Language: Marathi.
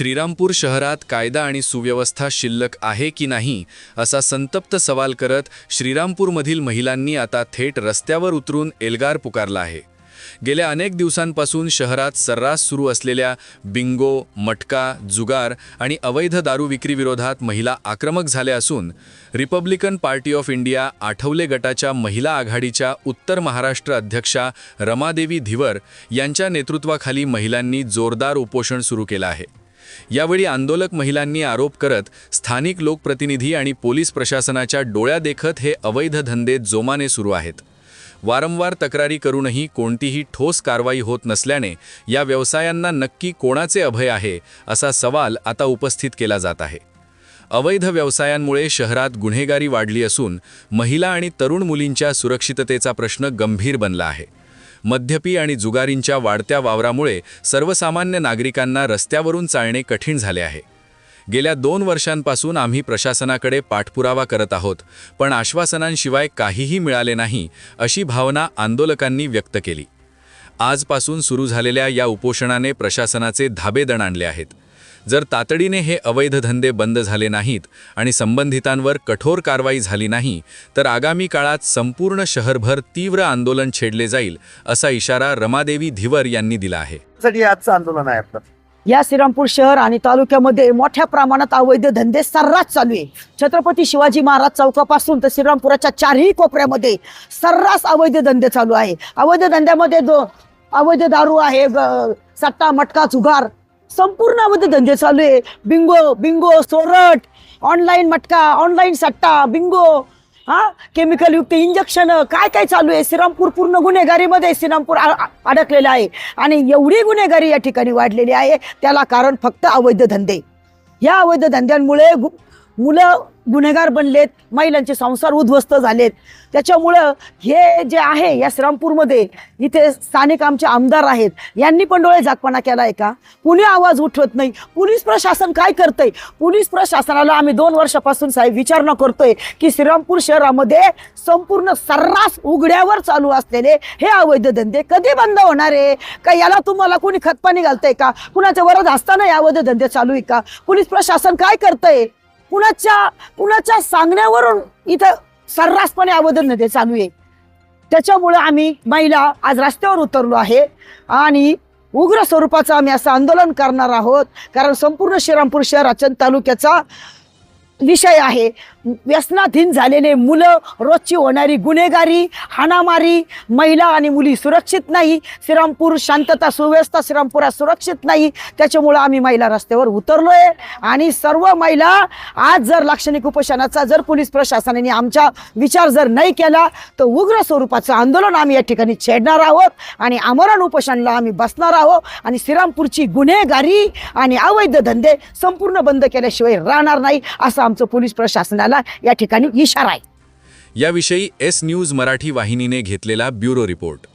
श्रीरामपूर शहरात कायदा आणि सुव्यवस्था शिल्लक आहे की नाही असा संतप्त सवाल करत श्रीरामपूरमधील महिलांनी आता थेट रस्त्यावर उतरून एल्गार पुकारला आहे। गेल्या अनेक दिवसांपासून शहरात सर्रास सुरू असलेल्या बिंगो, मटका, जुगार आणि अवैध दारू विक्री विरोधात महिला आक्रमक झाल्या असून Republican party of India Athawale गटाच्या महिला आघाडीच्या उत्तर महाराष्ट्र अध्यक्षा रमादेवी धिवर यांच्या नेतृत्वाखाली महिलांनी जोरदार उपोषण सुरू केलं आहे। यावेळी आंदोलक महिलांनी आरोप करत स्थानिक लोकप्रतिनिधी आणि पोलीस प्रशासनाच्या डोळ्या देखत हे अवैध धंदे जोमाने सुरू आहेत। वारंवार तक्रारी करूनही कोणतीही ठोस कारवाई होत नसल्याने या व्यवसायांना नक्की कोणाचे अभय आहे असा सवाल आता उपस्थित केला जात आहे। अवैध व्यवसायांमुळे शहरात गुन्हेगारी वाढली असून महिला आणि तरुण मुलींच्या सुरक्षिततेचा प्रश्न गंभीर बनला आहे। मद्यपी आणि जुगारींच्या वाढत्या वावरामुळे सर्वसामान्य नागरिकांना रस्त्यावरून चालणे कठीण झाले आहे। गेल्या 2 वर्षांपासून आम्ही प्रशासनाकडे पाठपुरावा करत आहोत, पण आश्वासनांशिवाय काहीही मिळाले नाही अशी भावना आंदोलकांनी व्यक्त केली। आजपासून सुरू झालेल्या या उपोषणाने प्रशासनाचे धाबे दणाणले आहेत। जर तातडीने हे अवैध धंदे बंद झाले नाहीत आणि संबंधितांवर कठोर कारवाई झाली नाही तर आगामी काळात संपूर्ण शहरभर तीव्र आंदोलन छेडले जाईल असा इशारा रमादेवी धिवर यांनी दिला आहे। आजचं आंदोलन आहे आपलं। या श्रीरामपूर शहर आणि तालुक्यामध्ये मोठ्या प्रमाणात अवैध धंदे सर्रास चालू आहे। छत्रपती शिवाजी महाराज चौकापासून तर श्रीरामपुराच्या 4ही कोपऱ्यामध्ये सर्रास अवैध धंदे चालू आहे। अवैध धंद्यामध्ये अवैध दारू आहे, सट्टा, मटका, जुगार, संपूर्ण अवैध धंदे चालू आहे। बिंगो, सोरट, ऑनलाईन मटका, ऑनलाईन सट्टा, बिंगो, केमिकल युक्त इंजेक्शन, काय चालू आहे। श्रीरामपूर पूर्ण गुन्हेगारीमध्ये श्रीरामपूर अडकलेलं आहे आणि एवढी गुन्हेगारी या ठिकाणी वाढलेली आहे, त्याला कारण फक्त अवैध धंदे। या अवैध धंद्यांमुळे मुलं गुन्हेगार बनलेत, महिलांचे संसार उद्ध्वस्त झालेत। त्याच्यामुळं हे जे आहे या श्रीरामपूरमध्ये इथे स्थानिक आमचे आमदार आहेत, यांनी पण डोळे झाकपणा केला आहे का? कुणी आवाज उठवत नाही। पोलीस प्रशासन काय करतंय? पोलीस प्रशासनाला आम्ही 2 वर्षापासून साहेब विचारणा करतोय की श्रीरामपूर शहरामध्ये संपूर्ण सर्रास उघड्यावर चालू असलेले हे अवैध धंदे कधी बंद होणार आहे का? याला तुम्हाला कोणी खतपाणी घालतंय का? कुणाच्या वरद असताना हे अवैध धंदे चालू आहे का? पोलीस प्रशासन काय करतंय? कुणाच्या सांगण्यावरून इथं सर्रासपणे अवैध धंदे चालू आहे। त्याच्यामुळे आम्ही महिला आज रस्त्यावर उतरलो आहे आणि उग्र स्वरूपाचं आम्ही असं आंदोलन करणार आहोत, कारण संपूर्ण श्रीरामपूर शहराच्या तालुक्याचा विषय आहे। व्यसनाधीन झालेले मुलं, रोजची होणारी गुन्हेगारी, हाणामारी, महिला आणि मुली सुरक्षित नाही। श्रीरामपूर शांतता सुव्यवस्था श्रीरामपुरात सुरक्षित नाही। त्याच्यामुळे आम्ही महिला रस्त्यावर उतरलोय आणि सर्व महिला आज जर लाक्षणिक उपोषणाचा जर पोलीस प्रशासनाने आमचा विचार जर नाही केला तर उग्र स्वरूपाचं आंदोलन आम्ही या ठिकाणी छेडणार आहोत आणि आमरण उपोषणाला आम्ही बसणार आहोत आणि श्रीरामपूरची गुन्हेगारी आणि अवैध धंदे संपूर्ण बंद केल्याशिवाय राहणार नाही असं आमचं पोलीस प्रशासनाला या ठिकाणी इशारा आहे। याविषयी एस न्यूज मराठी वाहिनीने घेतलेला ब्युरो रिपोर्ट।